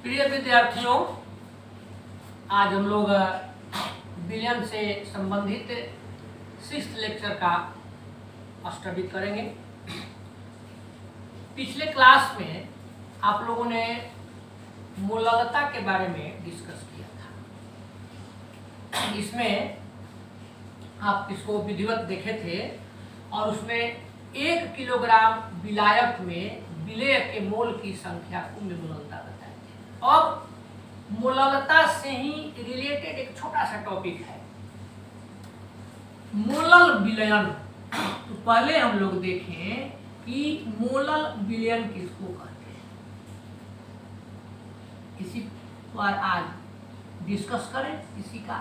प्रिय विद्यार्थियों, आज हम लोग विलयन से संबंधित 6th लेक्चर का स्टडी करेंगे। पिछले क्लास में आप लोगों ने मोललता के बारे में डिस्कस किया था। इसमें आप इसको विधिवत देखे थे और उसमें 1 किलोग्राम विलायक में विलेय के मोल की संख्या को मोललता बताई थी। अब मोललता से ही रिलेटेड एक छोटा सा टॉपिक है, मोलल विलयन। तो पहले हम लोग देखें कि मोलल विलयन किसको कहते हैं, इसी पर आज डिस्कस करें। इसी का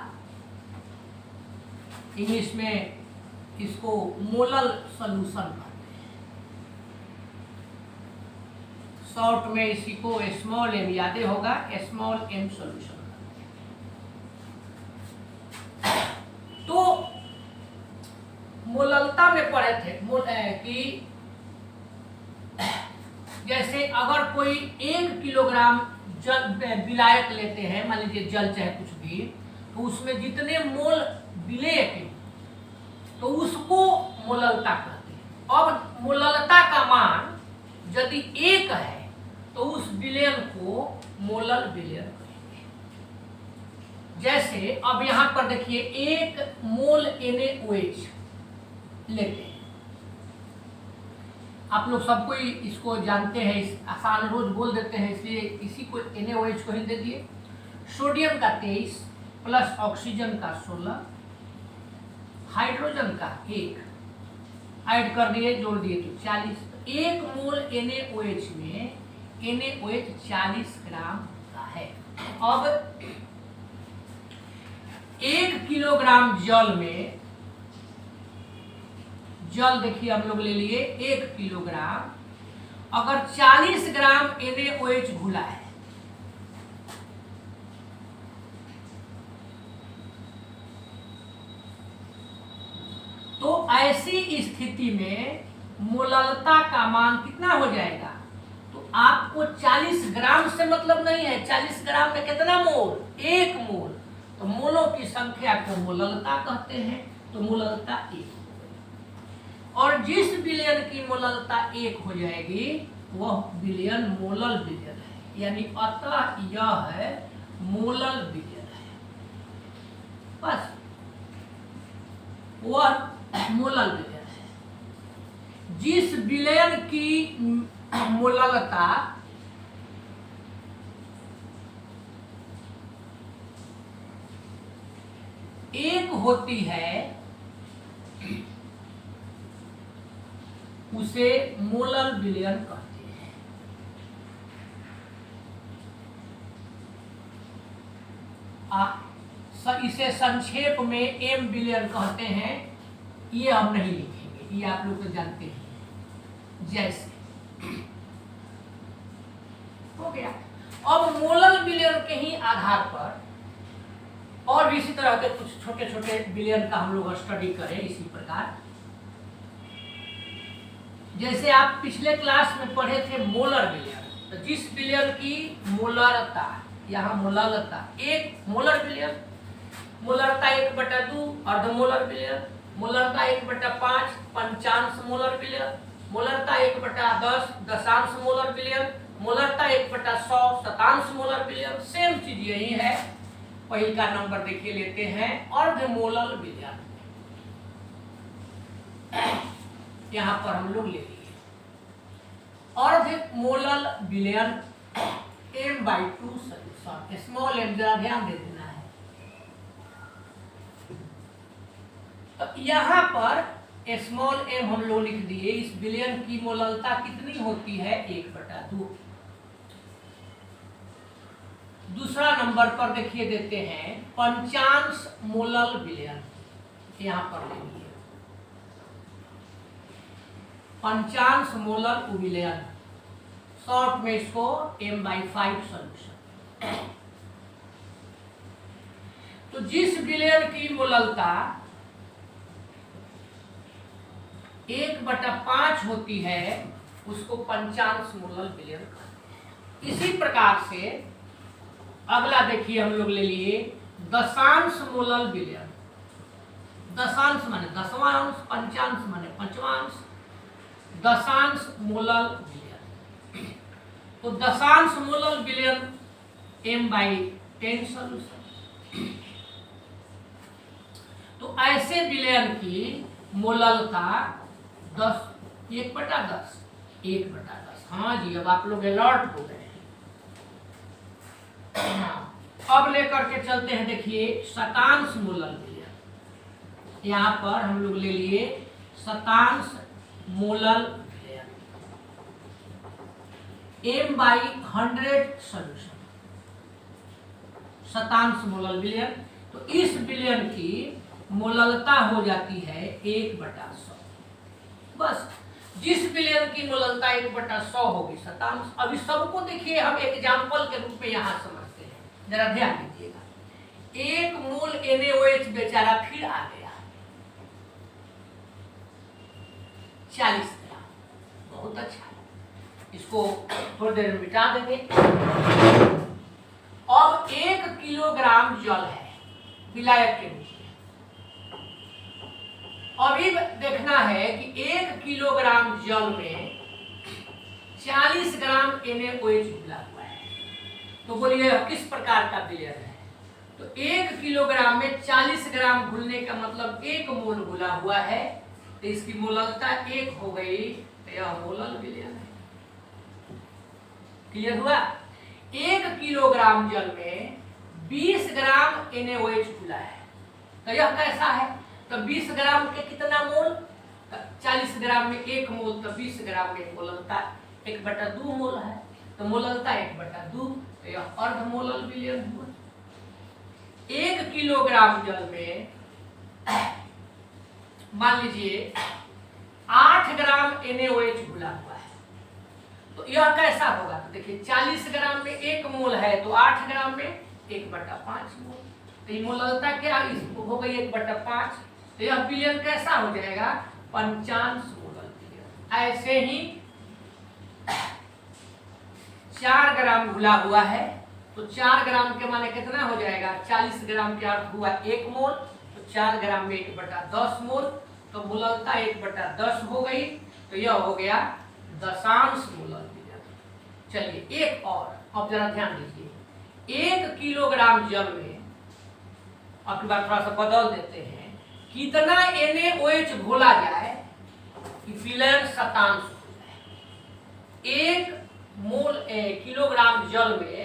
इंग्लिश में इसको मोलल सॉल्यूशन कहते हैं। शॉर्ट में इसी को स्मॉल एम याद होगा, स्मॉल एम सॉल्यूशन। तो मोललता में पढ़े थे कि जैसे अगर कोई 1 किलोग्राम जल विलायक लेते हैं, मान लीजिए जल चाहे कुछ भी, तो उसमें जितने मोल विलेय के तो उसको मोललता कहते हैं। अब मोललता का मान यदि 1 है तो उस विलयन को मोलल विलयन कहेंगे। जैसे अब यहां पर देखिए 1 मोल NaOH लेते हैं। आप लोग सबको इसको जानते हैं, इस आसान रोज बोल देते हैं, इसलिए इसी को NaOH को ही दे दिए। सोडियम का 23 प्लस ऑक्सीजन का 16, हाइड्रोजन का 1 ऐड कर दिए, जोड़ दिए तो 40। 1 मोल NaOH में NaOH 40 ग्राम होता है। अब 1 किलोग्राम जल में, जल देखिए हम लोग ले लिए 1 किलोग्राम, अगर 40 ग्राम NaOH घुला है तो ऐसी स्थिति में मोललता का मान कितना हो जाएगा। तो आपको 40 ग्राम से मतलब नहीं है, 40 ग्राम में कितना मोल, 1 मोल। तो मोलों की संख्या को मोललता कहते हैं। तो मोललता 1। और जिस विलयन की मोललता 1 हो जाएगी वह विलयन मोलल विलयन है, यानी अतः यह है मोलल विलयन है। बस वह मोलल विलयन है। जिस विलयन की मोललता एक होती है उसे मोलल विलयन कहते हैं। इसे संक्षेप में एम विलयन कहते हैं। ये हम नहीं लिखेंगे, ये आप लोग तो जानते हैं। जैसे हो गया। अब मोलल विलयन के ही आधार पर और भी इसी तरह के कुछ छोटे छोटे विलयन का हम लोग स्टडी करें। इसी प्रकार जैसे आप पिछले क्लास में पढ़े थे मोलर विलयन, तो जिस विलयन की मोलरता, यहाँ मोललता 1 मोलर विलयन, मोलरता 1/2 अर्धमोलर विलयन, मोलरता 1/5 पंचांश मोलर विलयन, मोलरता 1/10 दशांश मोलर विलयन, मोलरता 1/100 शतांश मोलर विलयन। सेम चीज यही है। पहिल का नंबर देखिए लेते हैं अर्धमोलर विलयन, यहां पर हम लोग ले लिए अर्धमोलर विलयन m/2 सॉल्यूशन। स्मॉल एम जरा ध्यान दे देना है। तो यहां पर स्मॉल एम हम लोग लिख दिए। इस विलयन की मोललता कितनी होती है, 1/2। दूसरा नंबर पर देखिए देते हैं पंचांश मोलल विलयन, यहां पर ले लिए पंचांश मोलल विलयन, शॉर्ट में इसको m/5 सॉल्यूशन। तो जिस विलयन की मोललता 1/5 होती है उसको पंचांश मोलल विलयन कहते हैं। इसी प्रकार से अगला देखिए हम लोग ले लिए दशांश मोलल विलयन। दशांश माने दसवां अंश, पंचांश माने पांचवां अंश, दशांश मोलल विलयन। तो दशांश मोलल विलयन m/10 सॉल्यूशन। तो ऐसे विलयन की मोललता 1/10, 1/10। हाँ जी, अब आप लोग अलर्ट हो गए हैं। अब लेकर के चलते हैं, देखिए शतांश मोलल विलयन। यहाँ पर हम लोग ले लिए शतांश मोलल विलयन m/100 सॉल्यूशन। शतांश मोलल विलयन, तो इस विलयन की मोललता हो जाती है 1/100। बस, जिस विलयन की मोललता 1/100 होगी शतांश। अभी सबको देखिए हम एग्जाम्पल के रूप में यहाँ समझते हैं, जरा ध्यान दीजिएगा। 1 मोल NaOH बेचारा फिर आ गया 40 ग्राम। बहुत अच्छा है, इसको थोड़ी देर में मिटा देंगे। अब 1 किलोग्राम जल है विलायक के रूप में। अभी देखना है कि 1 किलोग्राम जल में 40 ग्राम NaOH घुला हुआ है। तो बोलिए किस प्रकार का विलयन है? तो 1 किलोग्राम में 40 ग्राम घुलने का मतलब 1 मोल घुला हुआ है, तो इसकी मोललता 1 हो गई, तो यह मोलल विलयन है। क्लियर हुआ? 1 किलोग्राम जल में 20 ग्राम NaOH घुला है, तो यह कैसा है? तो 20 ग्राम के कितना मोल? 40 ग्राम में 1 मोल, तो 20 ग्राम में मोललता 1/2 मोल है, तो मोललता 1/2, तो यह अर्ध मोलल विलयन हुआ। 1 किलोग्राम जल में मान लीजिए 8 ग्राम NaOH घुला हुआ है, तो यह कैसा होगा? तो देखिए 40 ग्राम में 1 मोल है, तो 8 ग्राम में 1/5 मोल, तो ये मोललता क्या हो गई? 1/5। तो यह विलयन कैसा हो जाएगा? पंचांश मोलल विलयन। ऐसे ही 4 ग्राम घुला हुआ है, तो 4 ग्राम के माने कितना हो जाएगा? 40 ग्राम के अर्थ हुआ 1 मोल, तो 4 ग्राम में 1/10 मोल, तो मोललता 1/10 हो गई, तो यह हो गया दशांश मोलल विलयन। चलिए एक और, अब जरा ध्यान दीजिए। 1 किलोग्राम जल में, अब की बात थोड़ा सा बदल देते हैं, कितना NaOH घोला जाए कि विलयन शतांश हो जाए। 1 मोल किलोग्राम जल में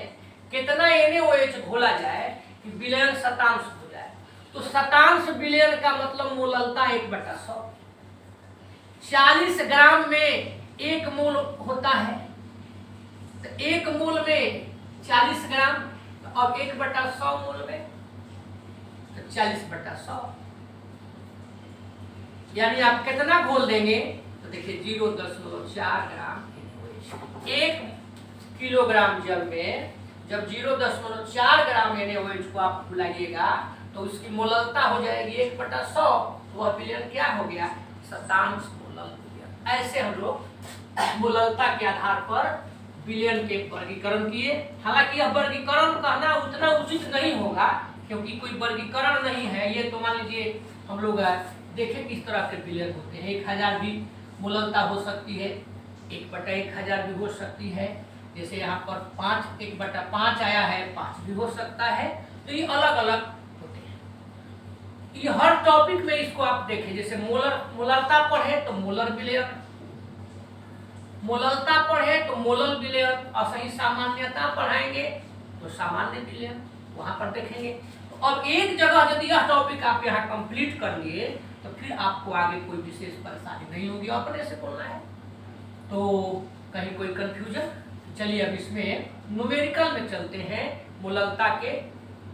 कितना NaOH घोला जाए कि विलयन शतांश हो जाए? तो शतांश विलयन का मतलब मोललता 1/100। 40 ग्राम में 1 मोल होता है, तो 1 मोल में 40 ग्राम, तो अब 1/100 मोल में, तो 40/100, यानी आप कितना घोल देंगे? तो देखिए 0.4 ग्राम NaOH। 1 किलोग्राम जल में जब 0.4 ग्राम NaOH को आप घुलाइएगा, तो उसकी मोललता हो जाएगी 1/100, तो वह विलयन क्या हो गया? शतांश मोलल विलयन। ऐसे हम लोग मोललता के आधार पर विलयन के वर्गीकरण किए। हालांकि यह वर्गीकरण कहना उतना उचित नहीं होगा, क्योंकि कोई वर्गीकरण नहीं है ये। तो मान लीजिए हम लोग देखें किस तरह के विलयन होते हैं। 1000 भी मोललता हो सकती है, 1/1000 भी हो सकती है। जैसे यहाँ पर 5 1/5 आया है, 5 भी हो सकता है। तो ये अलग अलग होते हैं। ये हर टॉपिक में इसको आप देखें, जैसे मोलरता पढ़े तो मोलर विलयन, मोललता पढ़े तो मोलल विलयन, और सही सामान्यता पढ़ाएंगे तो सामान्य विलयन वहां पर देखेंगे। तो अब एक जगह यदि यह टॉपिक आप यहाँ कंप्लीट कर लिए, तो फिर आपको आगे कोई विशेष परेशानी नहीं होगी, अपने से बोलना है। तो कहीं कोई कंफ्यूजन? चलिए अब इसमें न्यूमेरिकल में चलते हैं। मोललता के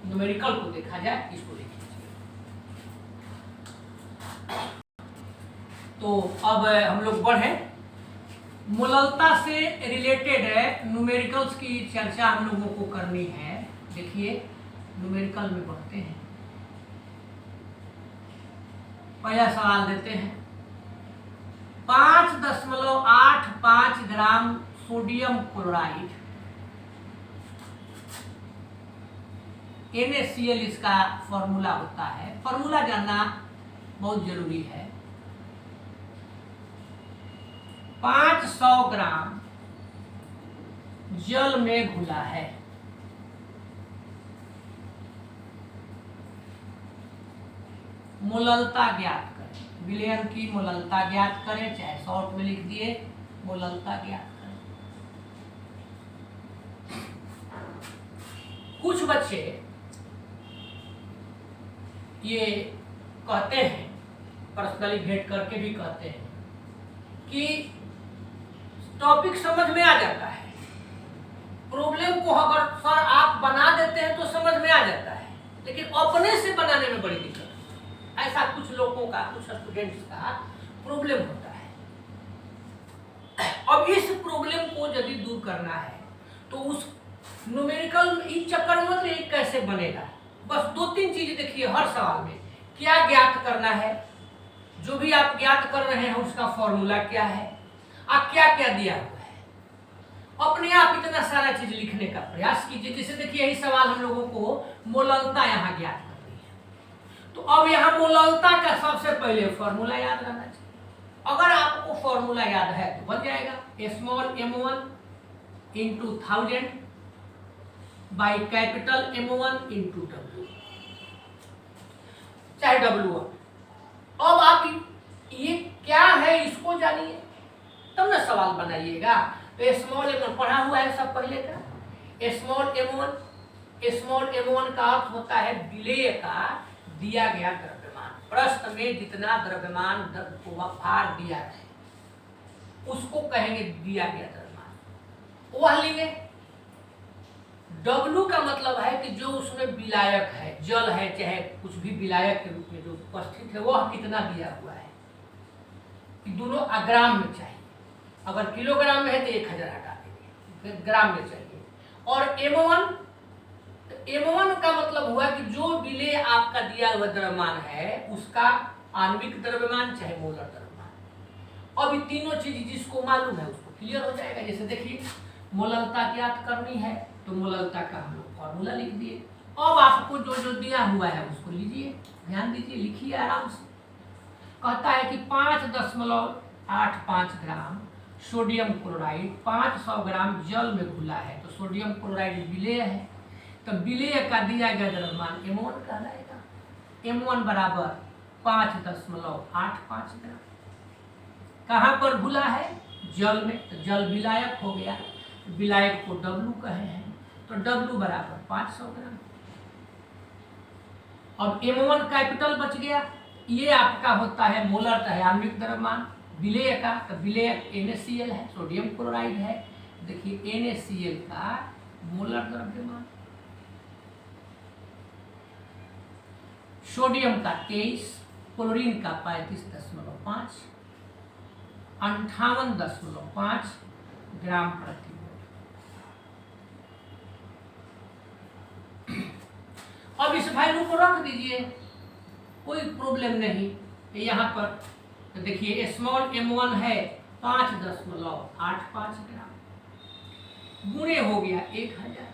न्यूमेरिकल को देखा जाए, इसको देखिए। तो अब हम लोग बढ़े, मोललता से रिलेटेड न्यूमेरिकल्स की चर्चा हम लोगों को करनी है। देखिए न्यूमेरिकल में बढ़ते हैं। पहला सवाल देते हैं, 5.85 ग्राम सोडियम क्लोराइड NaCl इसका फॉर्मूला होता है। फॉर्मूला जानना बहुत जरूरी है। 500 ग्राम जल में घुला है, मोललता ज्ञात करें। विलयन की मोललता ज्ञात करें, चाहे शॉर्ट में लिख दिए मोललता ज्ञात करें। कुछ बच्चे ये कहते हैं, पर्सनली भेंट करके भी कहते हैं कि टॉपिक समझ में आ जाता है, प्रॉब्लम को अगर सर आप बना देते हैं तो समझ में आ जाता है, लेकिन अपने से बनाने में बड़ी दिक्कत है। ऐसा कुछ लोगों का, कुछ स्टूडेंट्स का प्रॉब्लम होता है। अब इस प्रॉब्लम को यदि दूर करना है तो उस न्यूमेरिकल इस चक्कर में ये कैसे बनेगा, बस 2-3 चीजें देखिए हर सवाल में। क्या ज्ञात करना है, जो भी आप ज्ञात कर रहे हैं उसका फॉर्मूला क्या है, आप क्या क्या दिया हुआ है, अपने आप इतना सारा चीज लिखने का प्रयास कीजिए। जैसे देखिए यही सवाल हम लोगों को मोललता यहाँ ज्ञात करनी है, तो अब यहाँ मोललता का सबसे पहले फॉर्मूला याद रहना चाहिए। अगर आपको फॉर्मूला याद है तो बन जाएगा small m1 into 1000 by capital M1 into W, चाहे W1। अब आप ये क्या है इसको जानिए तब ना सवाल बनाइएगा। तो स्मॉल m1 पढ़ा हुआ है सब पहले का। स्मॉल m1 का अर्थ होता है विलेय का दिया गया द्रव्यमान। प्रश्न में जितना द्रव्यमान भार दिया है उसको कहेंगे दिया गया द्रव्यमान, वह लेंगे। W का मतलब है कि जो उसमें विलायक है, जल है, चाहे कुछ भी विलायक के रूप में जो उपस्थित है वह कितना दिया हुआ है, कि दोनों ग्राम में चाहिए। अगर किलोग्राम में है तो 1000 हटा देंगे, ग्राम में चाहिए। और M1, तो M1 का मतलब हुआ कि जो विलेय आपका दिया हुआ द्रव्यमान है उसका आणविक द्रव्यमान चाहे मोलर द्रव्यमान। अब ये तीनों चीज जिसको मालूम है उसको क्लियर हो जाएगा। जैसे देखिए मोललता ज्ञात करनी है तो मोललता का हम लोग फॉर्मूला लिख दिए। अब आपको जो जो दिया हुआ है उसको लीजिए, ध्यान दीजिए, लिखिए आराम से। कहता है कि 5.85 ग्राम सोडियम क्लोराइड 500 ग्राम जल में घुला है। तो सोडियम क्लोराइड विलेय है, तो विलेय का दिया गया द्रव्यमान M1 कहलाएगा। M1 बराबर 5.85 ग्राम। कहाँ पर घुला है? जल में, तो जल विलायक हो गया, विलायक को W कहे हैं, तो W बराबर 500 ग्राम। अब M1 कैपिटल बच गया, ये आपका होता है मोलर है आणविक द्रव्यमान। विलेय का, तो विलेय NaCl है, सोडियम क्लोराइड है। देखिए NaCl का मोलर द्रव्यमान, सोडियम का 23, क्लोरीन का 35.5, 58.5 ग्राम प्रति मोल। अब इस वैल्यू को रख दीजिए, कोई प्रॉब्लम नहीं। यहाँ पर तो देखिए स्मॉल M1 है 5.85 ग्राम, गुणे हो गया 1000।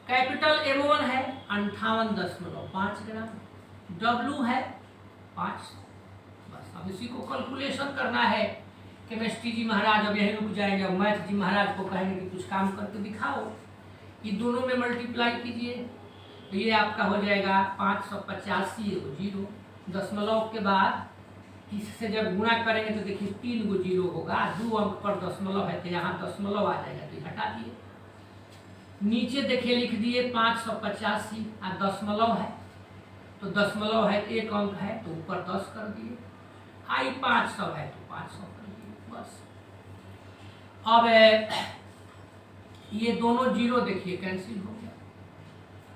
कैपिटल M1 है 58.5 ग्राम, W है 500। बस अब इसी को कैलकुलेशन करना है। केमिस्ट्री जी महाराज अब यही रुक जाएंगे, मैथ जी महाराज को कहेंगे कि कुछ काम करके दिखाओ। ये दोनों में मल्टीप्लाई कीजिए तो ये आपका हो जाएगा 585 0, दशमलव के बाद इससे जब गुणा करेंगे तो देखिए 3 गो 0 होगा, 2 अंक पर दशमलव है तो यहाँ दशमलव आ जाएगा, तो हटा दिए। नीचे देखिए लिख दिए 585 और दशमलव है, तो दशमलव है 1 अंक है तो ऊपर 10 कर दिए। आई 500 है तो 500 कर दिए, बस। अब ये दोनों 0 देखिए कैंसिल हो गया।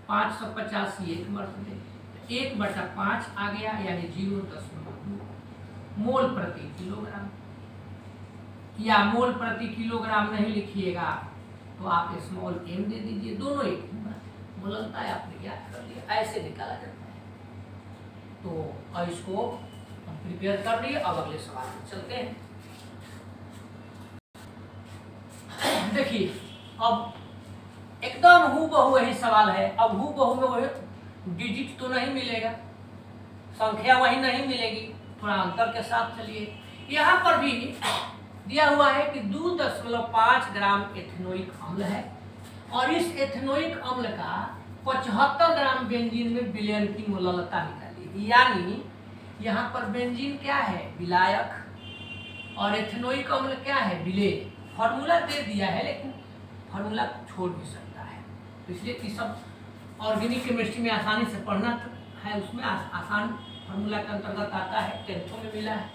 585 एक मर्तबे, 1/5 आ गया, यानी 0.2 मोल प्रति किलोग्राम। या मोल प्रति किलोग्राम नहीं लिखिएगा तो आप स्मॉल m दे दीजिए, दोनों एक ही बात है। मोललता है आपने ज्ञात कर लिया, ऐसे निकाला जाता है। तो अब इसको हम प्रिपेयर कर लिए, अब अगले सवाल में चलते हैं। देखिए अब एकदम हूबहू वही सवाल है। अब हूबहू में वही डिजिट तो नहीं मिलेगा, संख्या वही नहीं मिलेगी, थोड़ा अंतर के साथ चलिए। यहाँ पर भी दिया हुआ है कि 2.5 ग्राम एथेनोइक अम्ल है और इस एथेनोइक अम्ल का 75 ग्राम बेंजीन में विलयन की मोललता निकाली। यानी यहाँ पर बेंजीन क्या है, विलायक, और एथेनोइक अम्ल क्या है, विलेय। फॉर्मूला दे दिया है लेकिन फॉर्मूला छोड़ भी सकता है, तो इसलिए ये सब ऑर्गेनिक केमिस्ट्री में आसानी से पढ़ना है, उसमें आसान फॉर्मूला के अंतर्गत आता है, 10th में मिला है।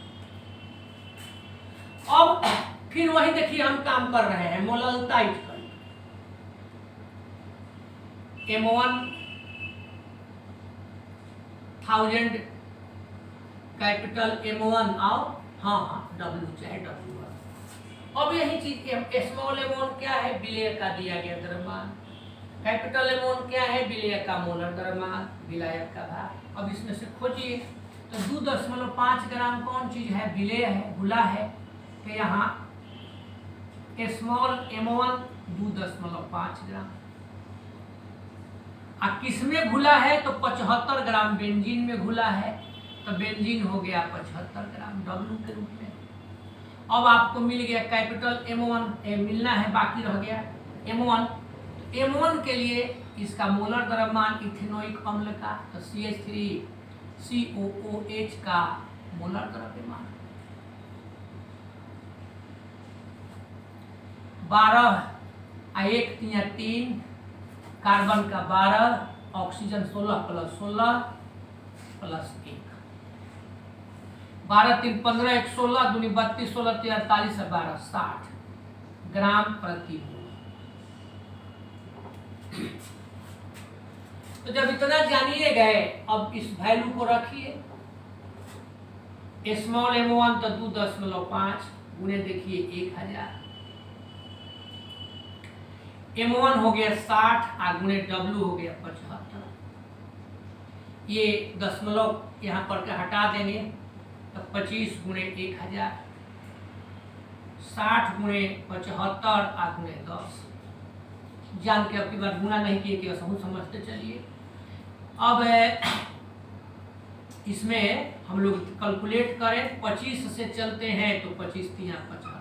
अब फिर वही देखिए हम काम कर रहे हैं, मोललता इक्वल M1000 कैपिटल M1 और W चाहे W। अब यही चीज स्मॉल m1 क्या है, विलेय का दिया गया द्रव्यमान, कैपिटल M1 क्या है, विलेय का मोलर द्रव्यमान, विलायक का भार। अब इसमें से खोजिए तो 2.5 ग्राम कौन चीज है, विलेय है, घुला है, तो यहाँ स्मॉल m1 2.5 ग्राम। किसमें घुला है तो 75 ग्राम बेंजीन में घुला है, तो बेंजीन हो गया 75 ग्राम W के रूप में। अब आपको मिल गया कैपिटल M1 मिलना है, बाकी रह गया M1। M1 के लिए इसका मोलर द्रव्यमान इथेनोइक अम्ल का, तो CH3COOH का मोलर द्रव्यमान 12 1 3 कार्बन का 12, ऑक्सीजन 16 + 16 + 1, 12 3 15 1 16 दूनी 32 16 3 48 12 60 ग्राम प्रति मोल। तो जब इतना जानिए गए, अब इस वैल्यू को रखिए, स्मॉल m1 तो 2.5 गुने देखिए 1000, M1 हो गया 60 गुणे W हो गया 75। ये दशमलव यहाँ पर के हटा देंगे तो 25 गुणे 1000, 60 गुणे 75 गुणे 10। जान के आपकी बार गुना नहीं किए कि असहू समझते चलिए। अब इसमें हम लोग कैलकुलेट करें, 25 से चलते हैं तो 25 3 75,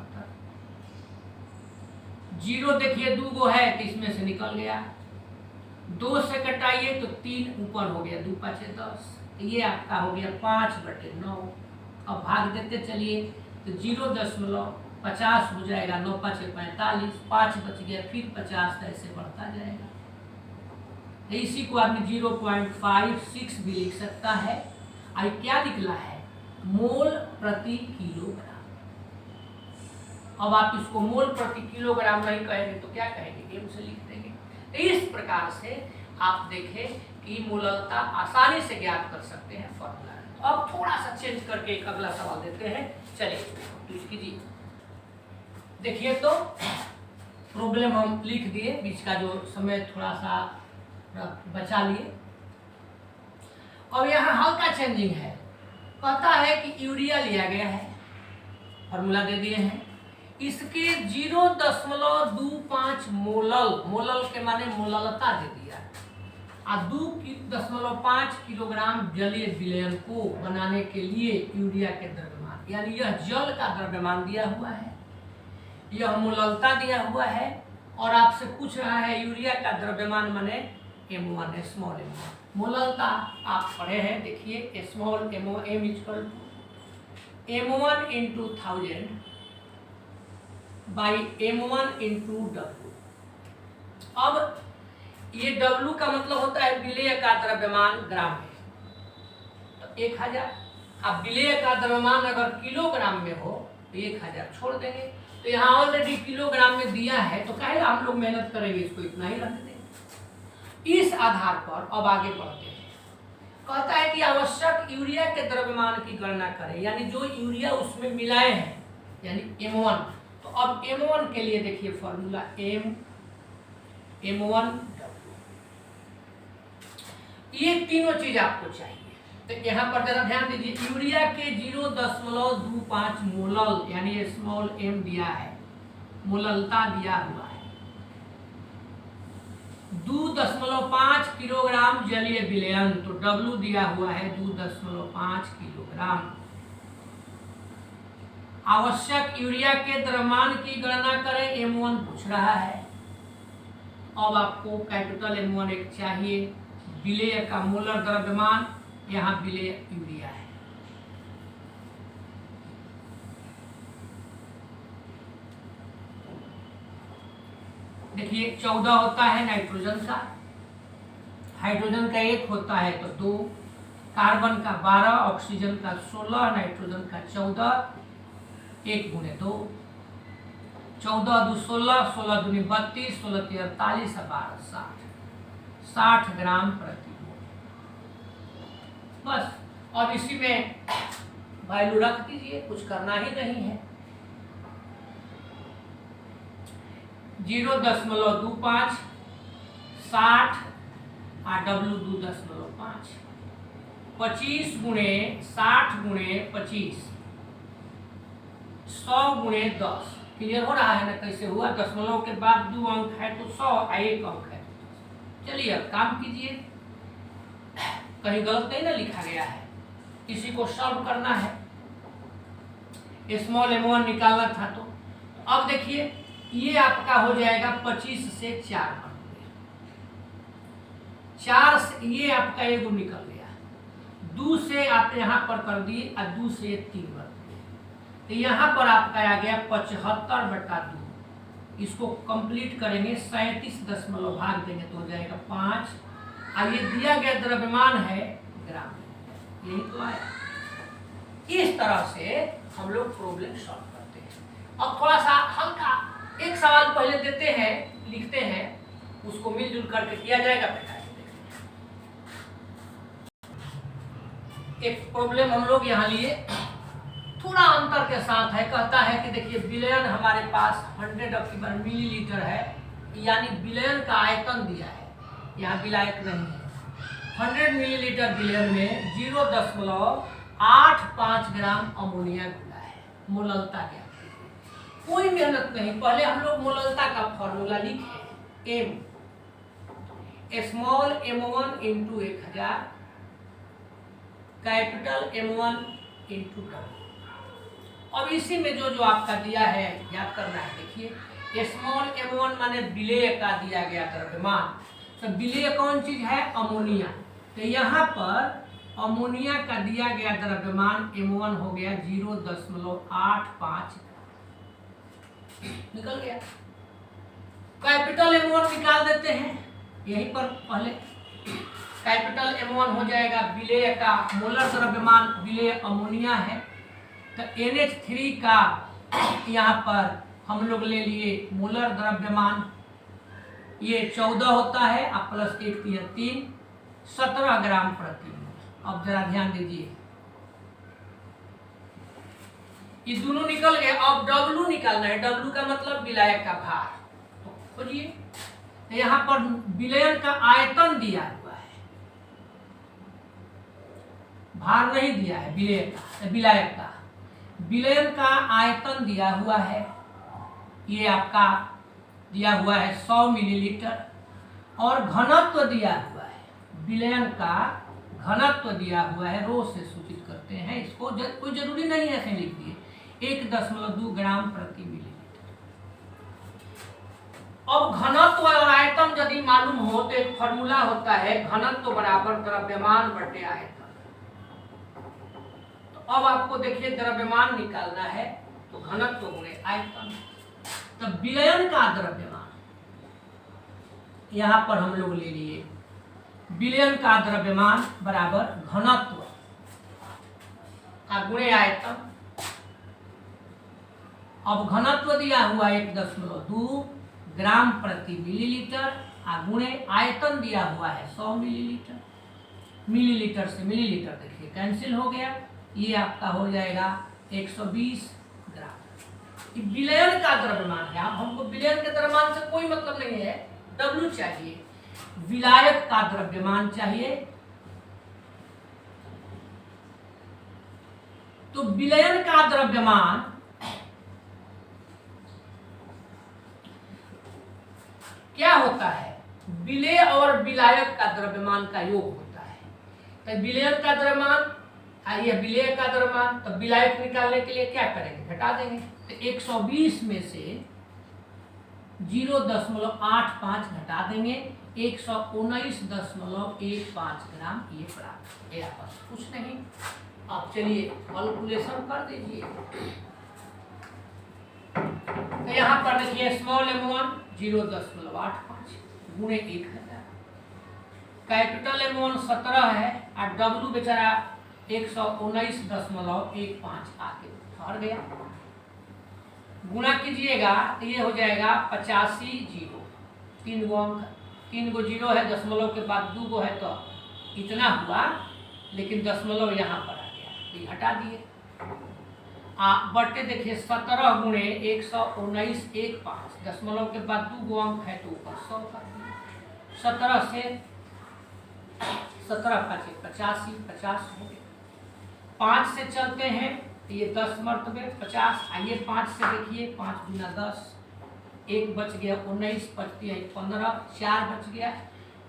0 देखिए 2 गो है तो इसमें से निकल गया, 2 से कटाइए तो 3 ऊपर हो गया, 2 5 10, ये आपका हो गया 5/9। अब भाग देते चलिए तो 0.50 हो जाएगा, 9 5 45, 5 बच गया, फिर 50 ऐसे बढ़ता जाएगा। तो इसी को आदमी 0.56 भी लिख सकता है। और क्या निकला है, मोल प्रति किलोग्राम। अब आप इसको मोल प्रति किलोग्राम नहीं कहेंगे तो क्या कहेंगे, m से लिख देंगे। तो इस प्रकार से आप देखें कि मोललता आसानी से ज्ञात कर सकते हैं फॉर्मूला। तो अब थोड़ा सा चेंज करके एक अगला सवाल देते हैं, चलिए तो कीजिए। देखिए तो प्रॉब्लम हम लिख दिए, बीच का जो समय थोड़ा सा बचा लिए। अब यहाँ हल्का चेंजिंग है, कहता है कि यूरिया लिया गया है, फॉर्मूला दे दिए हैं, इसके 0.25 मोलल, मोलल के माने मोललता दे दिया, और 2.5 किलोग्राम जलीय विलयन को बनाने के लिए यूरिया के द्रव्यमान, यानी यह जल का द्रव्यमान दिया हुआ है, यह मोललता दिया हुआ है, और आपसे पूछ रहा है यूरिया का द्रव्यमान माने M1 स्मॉल m1। मोललता आप पढ़े हैं, देखिए small m equal to M1 × 1000 by M1 × W। अब ये W का मतलब होता है विलेय का द्रव्यमान ग्राम में, तो 1000। अब विलेय का द्रव्यमान अगर किलोग्राम में हो तो 1000 छोड़ देंगे, तो यहाँ ऑलरेडी किलोग्राम में दिया है, तो काहे हम लोग मेहनत करेंगे, इसको इतना ही रख देंगे। इस आधार पर अब आगे बढ़ते हैं, कहता है कि आवश्यक यूरिया के द्रव्यमान की गणना करें, यानी जो यूरिया उसमें मिलाए हैं यानी M1। तो अब M1 के लिए देखिए फॉर्मूला M1 ये तीनों चीज आपको चाहिए। तो यहाँ पर जरा ध्यान दीजिए, यूरिया के 0.25 मोलल यानी स्मॉल m दिया है, मोललता दिया हुआ है, 2.5 किलोग्राम जलीय विलयन, तो W दिया हुआ है 2.5 किलोग्राम। आवश्यक यूरिया के द्रव्यमान की गणना करें, M1 पूछ रहा है। अब आपको कैपिटल M1 एक चाहिए, विलेय का मोलर द्रव्यमान, यहाँ विलेय यूरिया है। देखिए 14 होता है नाइट्रोजन का, हाइड्रोजन का 1 होता है तो 2, कार्बन का 12, ऑक्सीजन का 16, नाइट्रोजन का 14, 1 गुणे 2, 14 दू 16, 16 दूनी 32, 16 × 48, 12 60 ग्राम प्रति मोल। बस, अब इसी में वैल्यू रख दीजिए, कुछ करना ही नहीं है। 0.25 60 और W 2.5, 25 गुणे 60 गुणे 25, 100 गुणे 10। क्लियर हो रहा है ना कैसे हुआ? दशमलव के बाद 2 अंक है तो 100 और 1 अंक है। चलिए अब काम कीजिए, कहीं गलत नहीं ना लिखा गया है, किसी को सॉल्व करना है, स्मॉल m1 निकालना था। तो अब देखिए ये आपका हो जाएगा 25 से 4 बन गया, 4 से ये आपका 1 निकल गया, 2 से आप यहाँ पर कर दिए और 2 से 3 बन गया, तो यहाँ पर आपका आ गया 75/2। इसको कंप्लीट करेंगे, 37 भाग देंगे तो हो जाएगा 5, और ये दिया गया द्रव्यमान है ग्राम, यही तो आया। इस तरह से हम लोग प्रॉब्लम सॉल्व करते हैं। अब थोड़ा सा हल्का एक सवाल पहले देते हैं, लिखते हैं, उसको मिलजुल करके किया जाएगा। एक प्रॉब्लम हम लोग यहाँ लिए, थोड़ा अंतर के साथ है। कहता है कि देखिए विलयन हमारे पास 100 मिलीलीटर है, यानी विलयन का आयतन दिया है, यहाँ विलायक नहीं है। 100 मिलीलीटर विलयन में 0.85 ग्राम अमोनिया घुला है। मोललता क्या, कोई मेहनत नहीं, पहले हम लोग मोललता का फॉर्मूला लिखे, M small m1 into 1000 capital M1 into W। अब इसी में जो आपका दिया है याद करना है। देखिए स्मॉल m1 माने विलेय का दिया गया द्रव्यमान, तो विलेय कौन चीज है? अमोनिया। तो यहाँ पर अमोनिया का दिया गया द्रव्यमान m1 हो गया 0.85 निकल गया। कैपिटल M1 निकाल देते हैं, यहीं पर पहले कैपिटल M1 हो जाएगा विलेय का मोलर द्रव्यमान, विलेय अमोनिया है, तो NH3 का यहाँ पर हम लोग ले लिए मोलर द्रव्यमान, ये 14 होता है, अब प्लस 1 3 17 ग्राम प्रति मोल। अब जरा ध्यान दीजिए, ये दोनों निकल गए। अब W निकालना है, W का मतलब विलायक का भार, तो खोजिए। यहाँ पर विलयन का आयतन दिया हुआ है, भार नहीं दिया है, विलायक का विलयन का आयतन दिया हुआ है, ये आपका दिया हुआ है 100 मिलीलीटर, और घनत्व दिया हुआ है, विलयन का घनत्व दिया हुआ है, रो से सूचित करते हैं इसको, कोई जरूरी नहीं है ऐसे लिख दिए, 1.2 ग्राम प्रति मिलीलीटर। अब घनत्व और आयतन यदि मालूम हो तो एक फॉर्मूला होता है, घनत्व बराबर द्रव्यमान बटे आयतन। तो अब आपको देखिए द्रव्यमान निकालना है, तो घनत्व गुणे आयतन, तो विलयन का द्रव्यमान यहाँ पर हम लोग ले लिए, विलयन का द्रव्यमान बराबर घनत्व गुणे आयतन। अब घनत्व दिया हुआ 1.2 ग्राम प्रति मिलीलीटर, गुणे आयतन दिया हुआ है 100 मिलीलीटर। मिलीलीटर से मिलीलीटर देखिए कैंसिल हो गया, ये आपका हो जाएगा 120 ग्राम। विलयन का द्रव्यमान है, अब हमको विलयन के द्रव्यमान से कोई मतलब नहीं है, W चाहिए, विलायक का द्रव्यमान चाहिए। तो विलयन का द्रव्यमान क्या होता है? विलेय और विलायक का द्रव्यमान का योग होता है। तो विलेयक का द्रव्यमान ये विलेय का द्रव्यमान, तो विलायक निकालने के लिए क्या करेंगे, घटा देंगे। तो 120 में से 0.85 घटा देंगे, 119.15 ग्राम ये प्राप्त। ये आपस कुछ नहीं। अब चलिए कैलकुलेशन कर दीजिए। तो यहाँ पर देखिए स्मॉल m1 0.85 गुणे 1000, कैपिटल M1 17 है और W बेचारा 119.15 आके ठहर गया। गुणा कीजिएगा तो ये हो जाएगा 85 जीरो, 3 गो अंक, 3 गो जीरो है, दशमलव के बाद 2 गो है तो इतना हुआ, लेकिन दशमलव यहाँ पर आ गया तो ये हटा दिए। बटे देखिए 17 गुणे 119.15, दशमलव के बाद 2 गो अंक है तो ऊपर 100 कर दिए। 17 से 17 5 85, 50 हो गया। 5 से चलते हैं तो ये 10 मरतबे 50, आइए 5 से देखिए, 5 गुना 10, 1 बच गया 19, 25 15, 4 बच गया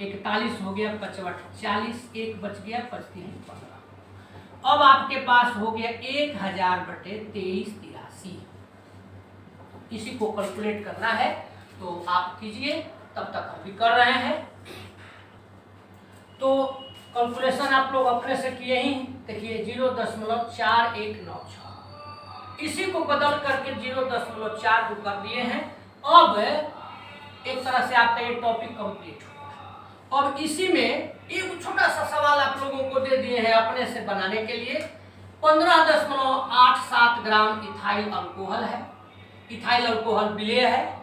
41 हो गया, 55 40, 1 बच गया 25 15। अब आपके पास हो गया 1000/2383। इसी को कैलकुलेट करना है तो आप कीजिए, तब तक हम भी कर रहे हैं। तो कैलकुलेशन आप लोग अपने से किए ही, देखिए 0.4196, इसी को बदल करके 0.42 कर दिए हैं। अब एक तरह से आपका ये टॉपिक कंप्लीट हुआ। अब इसी में एक छोटा सा सवाल आप लोगों को दे दिए हैं अपने से बनाने के लिए। 15.87 ग्राम इथाइल अल्कोहल है, इथाइल अल्कोहल विलेय है।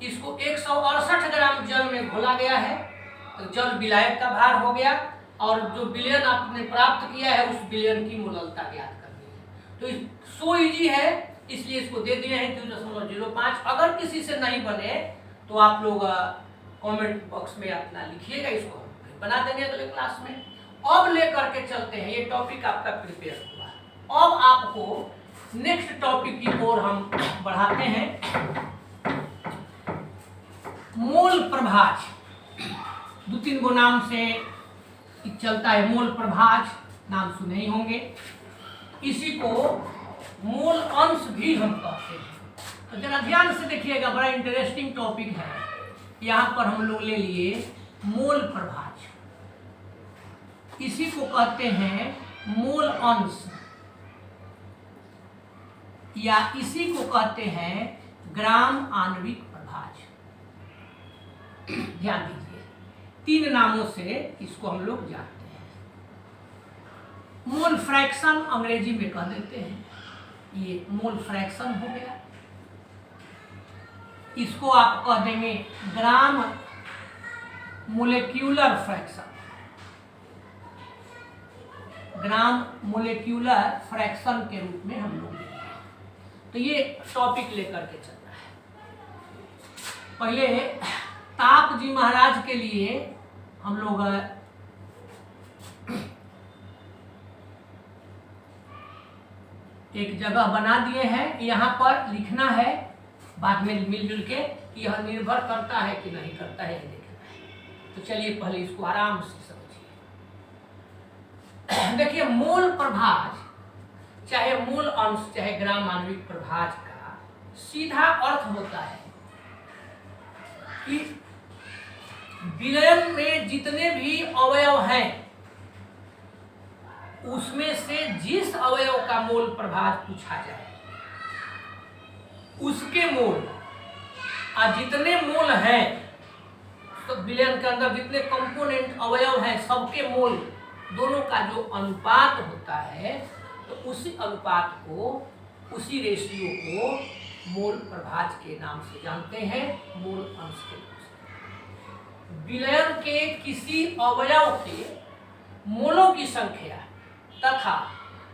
इसको 168 ग्राम जल में घोला गया है, तो जल विलायक का भार हो गया, और जो विलयन आपने प्राप्त किया है उस विलयन की मोललता ज्ञात करनी है। तो सो इजी है, इसलिए इसको दे दिए हैं 2.05। अगर किसी से नहीं बने तो आप लोग कमेंट बॉक्स में अपना लिखिएगा, इसको हम बना देंगे अगले क्लास में। अब लेकर के चलते हैं, ये टॉपिक आपका प्रिपेयर हुआ। अब आपको नेक्स्ट टॉपिक की ओर हम बढ़ाते हैं। मोल प्रभाज, 2-3 गो नाम से चलता है। मोल प्रभाज नाम सुने ही होंगे, इसी को मोल अंश भी हम कहते हैं। तो जरा ध्यान से देखिएगा, बड़ा इंटरेस्टिंग टॉपिक है। यहाँ पर हम लोग ले लिए मोल प्रभाज, इसी को कहते हैं मोल अंश, या इसी को कहते हैं ग्राम आणविक प्रभाज। ध्यान दीजिए, 3 नामों से इसको हम लोग जानते हैं। मोल फ्रैक्शन अंग्रेजी में कह देते हैं, ये मोल फ्रैक्शन हो गया। इसको आप कह देंगे ग्राम मोलेक्यूलर फ्रैक्शन, ग्राम मोलेक्यूलर फ्रैक्शन के रूप में हम लोग लेंगे। तो ये टॉपिक लेकर के चलना है। पहले ताप जी महाराज के लिए हम लोग एक जगह बना दिए हैं, यहाँ पर लिखना है, बाद में मिलजुल के कि यह निर्भर करता है कि नहीं करता है, ये देखना है। तो चलिए पहले इसको आराम से समझिए। देखिए मोल प्रभाज, चाहे मूल अंश चाहे ग्राम आणविक प्रभाज का सीधा अर्थ होता है कि विलयन में जितने भी अवयव हैं उसमें से जिस अवयव का मोल प्रभाज पूछा जाए उसके मोल, और जितने मोल हैं तो विलयन के अंदर जितने कंपोनेंट अवयव हैं सबके मोल, दोनों का जो अनुपात होता है, तो उसी अनुपात को, उसी रेशियो को मोल प्रभाज के नाम से जानते हैं, मोल अंश के नाम से। विलयन के किसी अवयव के मोलों की संख्या तथा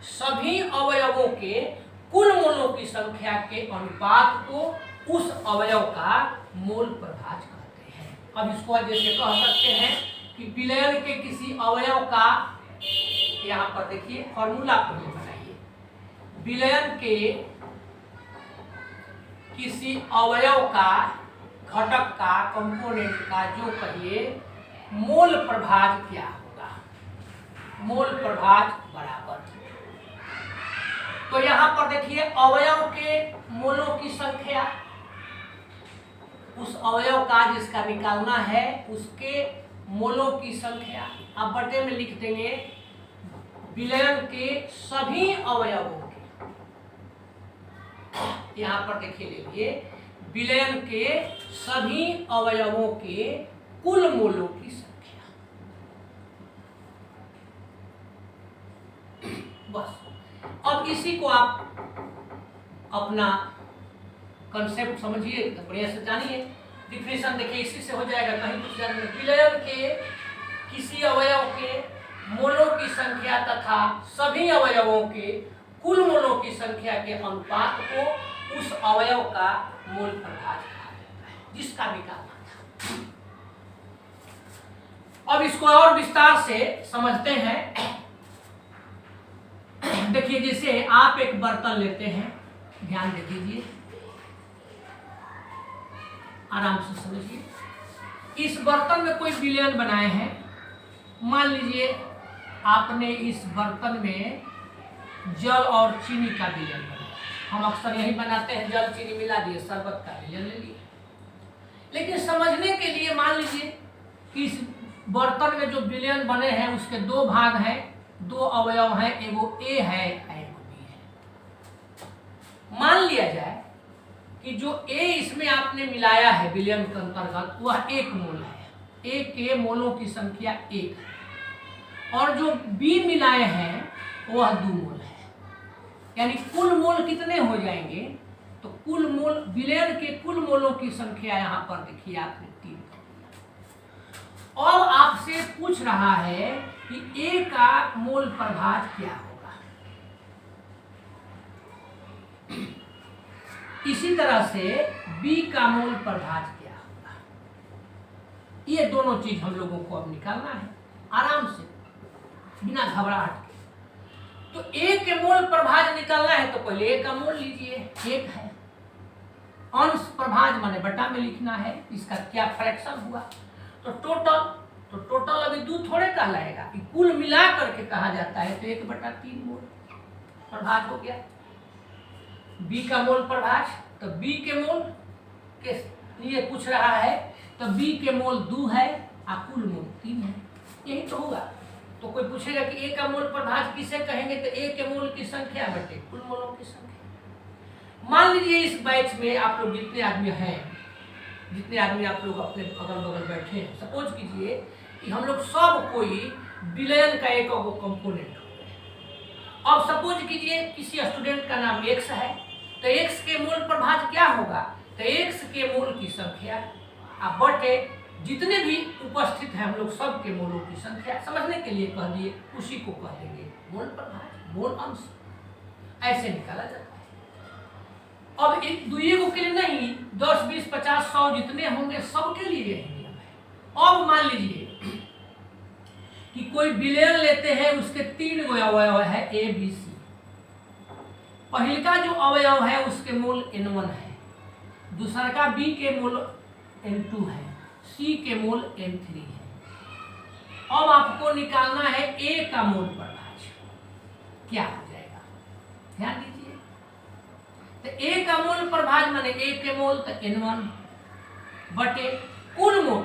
सभी अवयवों के कुल मोलों की संख्या के अनुपात को उस अवयव का मोल प्रभाज कहते हैं। अब इसको जैसे कह सकते हैं कि विलयन के किसी अवयव का, यहाँ पर देखिए फॉर्मूला पहले बनाइए, विलयन के किसी अवयव का घटक का, कंपोनेंट का जो कहिए मोल प्रभाज क्या होगा, मोल प्रभाज बराबर। तो यहां पर देखिए अवयव के मोलों की संख्या, उस अवयव का जिसका निकालना है उसके मोलों की संख्या आप बटे में लिख देंगे विलयन के सभी अवयवों के। यहां पर देखिए लीजिए विलयन के सभी अवयवों के कुल मोलों की संख्या। बस अब इसी को आप अपना कंसेप्ट समझिए, बढ़िया से जानिए। डिफिनेशन देखिए इसी से हो जाएगा, कहीं कुछ जानने। विलयन के किसी अवयव के मोलों की संख्या तथा सभी अवयवों के कुल मोलों की संख्या के अनुपात को उस अवयव का मोल प्रभाज कहा जाता है, जिसका निकालना था। अब इसको और विस्तार से समझते हैं। देखिए जैसे आप एक बर्तन लेते हैं, ध्यान दे दीजिए, आराम से समझिए। इस बर्तन में कोई विलयन बनाए हैं। मान लीजिए आपने इस बर्तन में जल और चीनी का विलयन बनाया। हम अक्सर यही बनाते हैं, जल चीनी मिला दिए, शरबत का विलयन ले लिए। लेकिन समझने के लिए मान लीजिए कि इस बर्तन में जो विलयन बने हैं उसके दो भाग हैं, दो अवयव हैं, एगो ए है एगो बी है। मान लिया जाए कि जो ए इसमें आपने मिलाया है विलयन के अंतर्गत वह 1 मोल है, ए के मोलों की संख्या 1 है, और जो बी मिलाए हैं वह 2 मोल है। यानी कुल मोल कितने हो जाएंगे? तो कुल मोल, विलयन के कुल मोलों की संख्या यहां पर देखिए आपने 3। और आपसे पूछ रहा है कि ए का मोल प्रभाज क्या होगा। इसी तरह से बी का मोल प्रभाज क्या होगा। ये दोनों चीज हम लोगों को अब निकालना है आराम से, बिना घबराहट के। तो ए के मोल प्रभाज निकालना है तो पहले ए का मोल लीजिए, 1 है। अंश प्रभाज माने बटा में लिखना है, इसका क्या फ्रैक्शन हुआ। तो टोटल अभी 2 थोड़े कहलाएगा, कि कुल मिला करके कहा जाता है। तो 1/3 मोल प्रभाज हो गया। बी का मोल प्रभाज, तो बी के मोल के लिए पूछ रहा है, तो बी के मोल 2 है और कुल मोल 3 है। यही तो होगा। तो कोई पूछेगा कि ए का मोल प्रभाज किसे कहेंगे, तो ए के मोल की संख्या बटे कुल मोलों की संख्या। मान लीजिए इस बैच में आप लोग जितने आदमी हैं, जितने आदमी आप लोग अपने अगल बगल बैठे हैं, सपोज कीजिए कि हम लोग सब कोई विलयन का एक कंपोनेंट हो गए। अब सपोज कीजिए किसी स्टूडेंट का नाम x है, तो x के मोल प्रभाज क्या होगा, तो x के मोल की संख्या आप बटे जितने भी उपस्थित हैं हम लोग सब के मोलों की संख्या। समझने के लिए कह दिए, उसी को कह देंगे मोल प्रभाज, मोल अंश। ऐसे निकाला जाता है। अब एक दुइये को के लिए नहीं, 10, 20, 50, 100 जितने होंगे सबके लिए यही नियम है। अब मान लीजिए कि कोई विलयन लेते हैं, उसके 3 अवयव है ए बी सी। पहले का जो अवयव है उसके मोल n1 है, दूसरा का बी के मोल n2 है, सी के मोल n3 है। अब आपको निकालना है ए का मोल प्रभाज क्या हो जाएगा, ध्यान दीजिए। तो ए का मोल प्रभाज माने ए के मोल तो n1 बटे कुल मोल,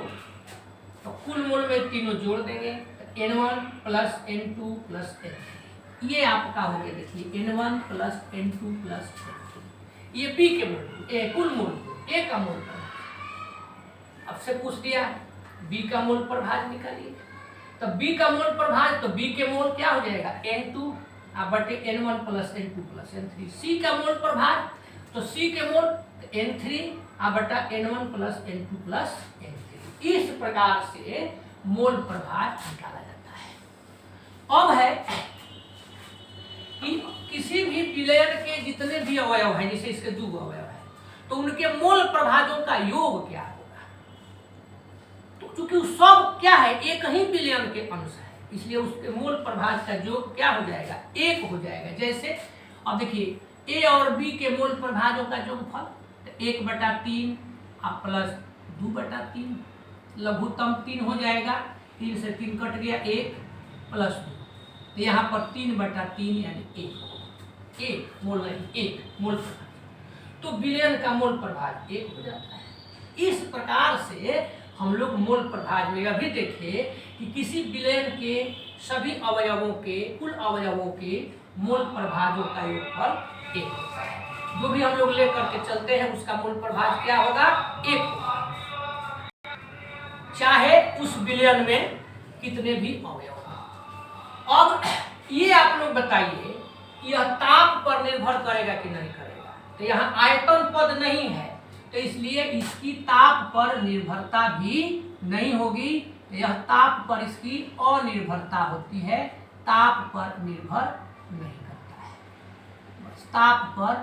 तो कुल मोल में तीनों जोड़ देंगे, तो n1 plus n2 plus n3। ये आपका हो गया, देखिए n1 plus n2 plus n3। ये बी के मोल, ए कुल मोल, ए का मोल प्रभाज। अब से पूछ दिया बी का मोल प्रभाज निकालिए, तो बी का मोल प्रभाज, तो बी के मोल क्या हो जाएगा n2 बटे n1 plus n2 plus n3। सी का मोल प्रभाज, तो सी के मोल n3 बटा n1 plus n2 plus n3। इस प्रकार से मोल प्रभाज निकाला जाता है। अब है कि किसी भी विलयन के जितने भी अवयव हैं, जैसे इसके 2 अवयव हैं, तो उनके मोल प्रभाजों का योग क्या होगा। तो चूंकि सब क्या है, एक ही विलयन के अंश है, इसलिए उसके मूल प्रभाज का योग क्या हो जाएगा, 1 हो जाएगा। जैसे अब देखिए ए और बी के मूल प्रभाजों का योगफल, तो 1/3 प्लस 2/3, लघुत्तम 3 हो जाएगा, 3 से 3 कट गया, 1 + 2, तो यहाँ पर 3/3 यानी 1 मोल नहीं, 1 मोल प्रभाज। तो विलयन का मोल प्रभाज 1 हो जाता है। इस प्रकार से हम लोग मोल प्रभाज में यह भी देखे कि किसी विलयन के सभी अवयवों के, कुल अवयवों के मोल प्रभाजों का योगफल 1 होता है। जो भी हम लोग लेकर के चलते हैं उसका मोल प्रभाज क्या होगा? 1 होगा, चाहे उस विलयन में कितने भी अवयव हो। अब ये आप लोग बताइए, यह ताप पर निर्भर करेगा कि नहीं करेगा? तो यहाँ आयतन पद नहीं है, तो इसलिए इसकी ताप पर निर्भरता भी नहीं होगी। यह ताप पर इसकी अनिर्भरता होती है, ताप पर निर्भर नहीं करता है, बस ताप पर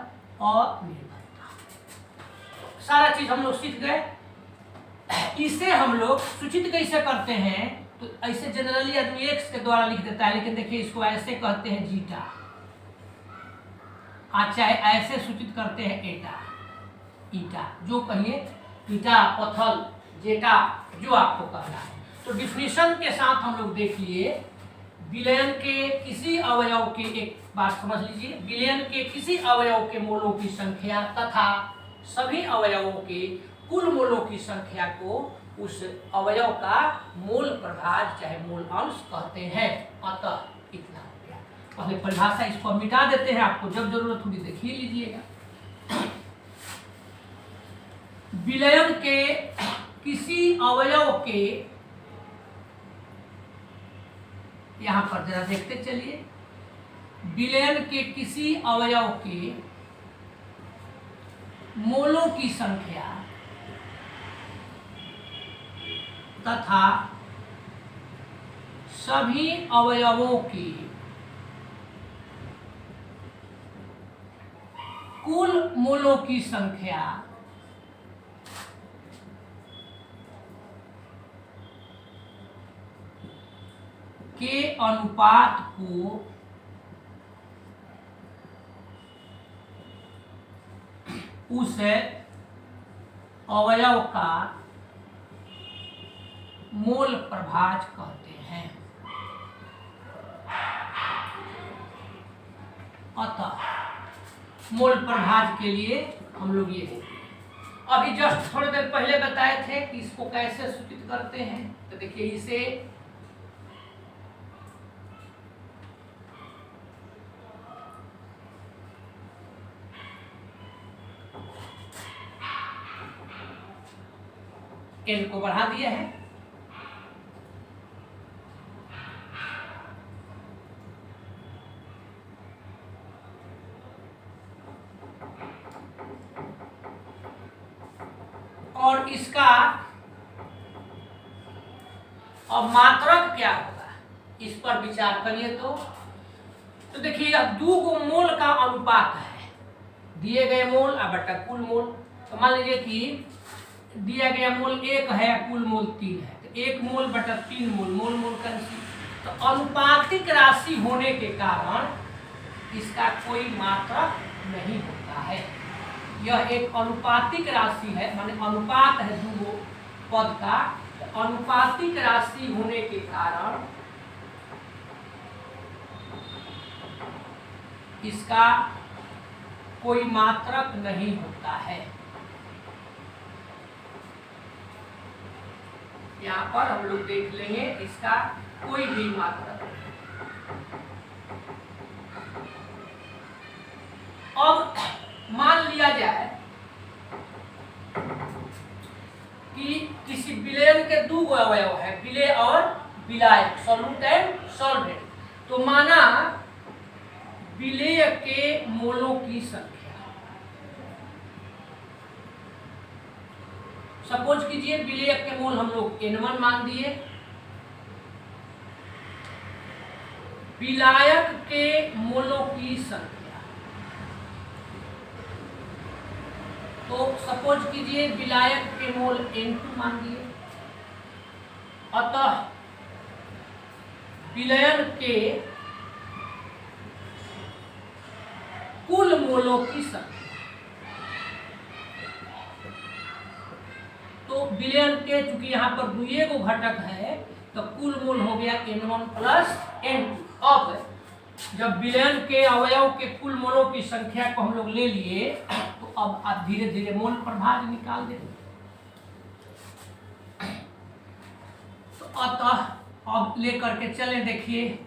अनिर्भरता। सारा चीज हम लोग सीख गए। इसे हम लोग सूचित कैसे करते हैं? तो ऐसे जनरली आदमी एक्स के द्वारा लिख देता है, लेकिन देखिए इसको ऐसे कहते हैं जीटा, अच्छा ऐसे सूचित करते हैं एटा, ईटा, जो कहिए, ईटा, पत्थल, जेटा, जो आपको कहना है। तो डिफिनीशन के साथ हम लोग देख लिए, विलयन के किसी अवयव के, एक बात समझ लीजिए, विलयन के किसी अवयव के मोलों की संख्या तथा सभी अवयवों के कुल मोलों की संख्या को उस अवयव का मोल प्रभाज चाहे मोल अंश कहते हैं। अतः इतना हो गया। पहले परिभाषा इसको मिटा देते हैं, आपको जब जरूरत होगी देखिए लीजिएगा। विलयन के किसी अवयव के, यहां पर जरा देखते चलिए, विलयन के किसी अवयव के मोलों की संख्या तथा सभी अवयवों की कुल मोलों की संख्या के अनुपात को उस अवयव का मोल प्रभाज कहते हैं। अतः मोल प्रभाज के लिए हम लोग ये अभी जस्ट थोड़ी देर पहले बताए थे कि इसको कैसे सूचित करते हैं। तो देखिए इसे एन को बढ़ा दिया है, और इसका अब मात्रक क्या होगा इस पर विचार करिए। तो देखिए अब 2 मोल का अनुपात है, दिए गए मोल बटा कुल मोल। तो मान लीजिए कि दिया गया मोल 1 है, कुल मोल 3 है, तो 1 मोल बटा 3 मोल, मोल मोल कैंसिल। तो अनुपातिक राशि होने के कारण इसका कोई मात्रक नहीं होता है। यह एक अनुपातिक राशि है, माने अनुपात है 2 पद का। अनुपातिक राशि होने के कारण इसका कोई मात्रक नहीं होता है। यहाँ पर हम लोग देख लेंगे इसका कोई भी मात्रक नहीं। अब मान लिया जाए कि किसी विलयन के 2 अवयव है, विलेय और विलायक, सॉल्यूट एंड सॉल्वेंट। तो माना विलेय के मोलों की संख्या, सपोज कीजिए विलेय के मोल हम लोग N1 मान दिए, विलायक के मोलों की संख्या, तो सपोज कीजिए विलायक के मोल N2 मान दिए। अतः विलयन के कुल मोलों की संख्या, तो विलयन के चूंकि यहाँ पर दुइये को घटक है तो कुल मोल हो गया N1 प्लस N2। अब जब विलयन के अवयव के कुल मोलों की संख्या को हम लोग ले लिए तो अब आप धीरे धीरे मोल प्रभाज निकाल देंगे। तो अतः अब लेकर के चले, देखिए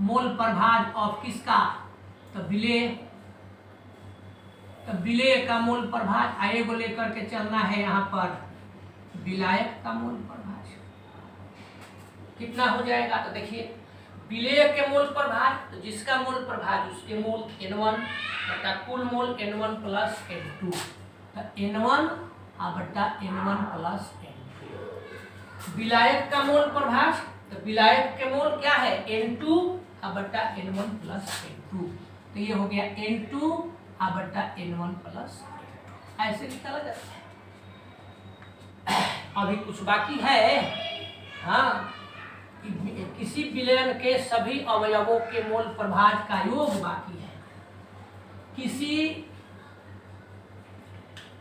मोल प्रभाज ऑफ किसका, तो विलेय का मोल प्रभाज आए को लेकर के चलना है यहाँ पर विलायक का मोल प्रभाज कितना हो जाएगा। तो देखिए विलेय के मोल प्रभाज, तो जिसका मोल प्रभाज उसके मोल N1 बटा कुल मोल N1 प्लस N2, तो N1 बटा N1 प्लस N2। विलायक का मोल प्रभाज, तो विलायक के मोल क्या है N2 बटा N1 प्लस N2, तो ये हो गया N2 बटा N1 प्लस N2। ऐसे निकाला जाता है। अभी कुछ बाकी है, हाँ, किसी विलयन के सभी अवयवों के मोल प्रभाज का योग बाकी है। किसी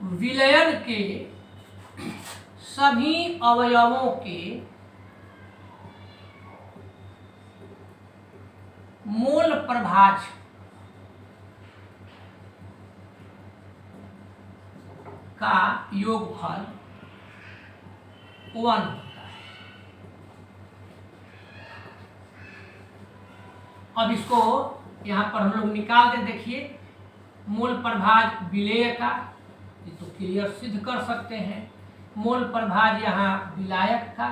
विलयन के सभी अवयवों के मोल प्रभाज का योगफल 1 होता है। अब इसको यहाँ पर हम लोग निकाल दे, देखिए मोल प्रभाज विलेय का, ये तो क्लियर सिद्ध कर सकते हैं। मोल प्रभाज यहाँ विलायक का,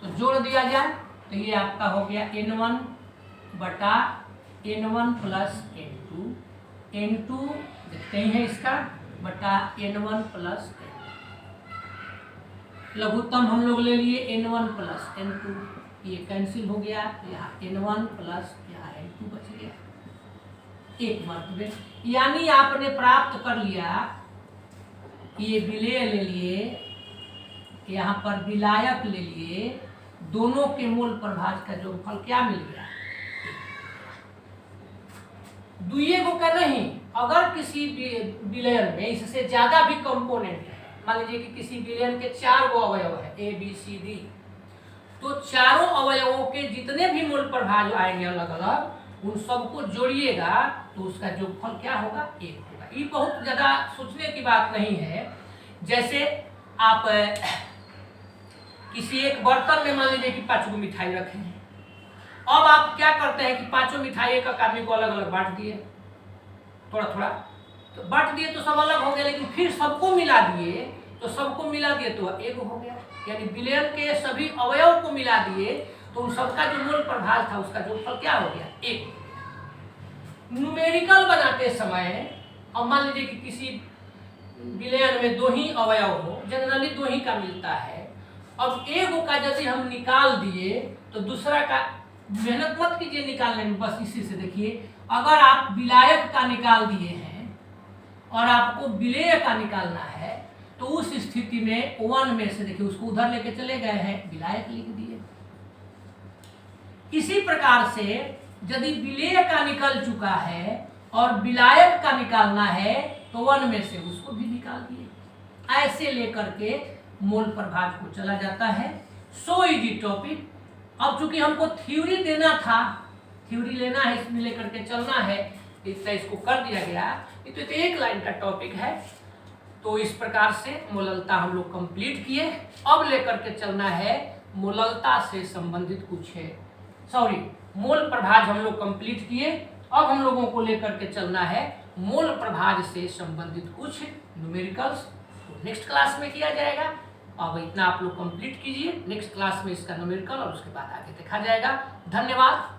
तो जोड़ दिया जाए तो ये आपका हो गया N1 बटा N1 प्लस N2, N2 देखते ही है इसका बटा N1 प्लस N2। लघुत्तम हम लोग ले लिए N1 प्लस N2, ये कैंसिल हो गया, यहाँ N1 प्लस यहाँ N2 बच गया एक मर्तबे। यानी आपने प्राप्त कर लिया, ये विलेय ले लिए, यहाँ पर विलायक ले लिए, दोनों के मोल प्रभाज का जोगफल क्या मिल गया, दुइये को का नहीं। अगर किसी विलयन में इससे ज्यादा भी कंपोनेंट है, मान लीजिए कि किसी विलयन के 4 गो अवयव है A B C D, तो चारों अवयवों के जितने भी मोल प्रभाज आएंगे अलग अलग, उन सबको जोड़िएगा तो उसका जोगफल क्या होगा, 1 होगा। ये बहुत ज्यादा सोचने की बात नहीं है। जैसे आप किसी एक बर्तन में मान लीजिए कि 5 गो मिठाई रखे हैं, अब आप क्या करते हैं कि 5 मिठाई एक आदमी को अलग अलग बांट दिए, थोड़ा थोड़ा तो बांट दिए तो सब अलग हो गया, लेकिन फिर सबको मिला दिए तो एक हो गया। यानी विलयन के सभी अवयव को मिला दिए तो उन सबका जो मूल प्रभाव था उसका जोगफल क्या हो गया, 1। न्यूमेरिकल बनाते समय अब मान लीजिए कि किसी विलयन में 2 ही अवयव हो, जनरली 2 ही का मिलता है। अब एक का यदि हम निकाल दिए तो दूसरा का मेहनत मत कीजिए निकालने में, बस इसी से देखिए। अगर आप विलायक का निकाल दिए हैं और आपको विलेय का निकालना है तो उस स्थिति में 1 में से देखिए उसको उधर लेके चले गए हैं, विलायक लिख दिए। इसी प्रकार से यदि विलेय का निकल चुका है और विलायक का निकालना है तो 1 में से उसको भी निकाल दिए। ऐसे लेकर के मोल प्रभाज को चला जाता है। So easy topic. अब चूंकि हमको थ्योरी देना था, थ्योरी लेना है, इसमें लेकर के चलना है, इससे इसको कर दिया गया। ये तो 1 लाइन का टॉपिक है। तो इस प्रकार से मोललता हम लोग कंप्लीट किए। अब लेकर के चलना है मोललता से संबंधित कुछ है, मोल प्रभाज हम लोग कंप्लीट किए। अब हम लोगों को लेकर के चलना है मोल प्रभाज से संबंधित कुछ न्यूमेरिकल्स। तो नेक्स्ट क्लास में किया जाएगा। अब इतना आप लोग कंप्लीट कीजिए, नेक्स्ट क्लास में इसका न्यूमेरिकल और उसके बाद आगे देखा जाएगा। धन्यवाद।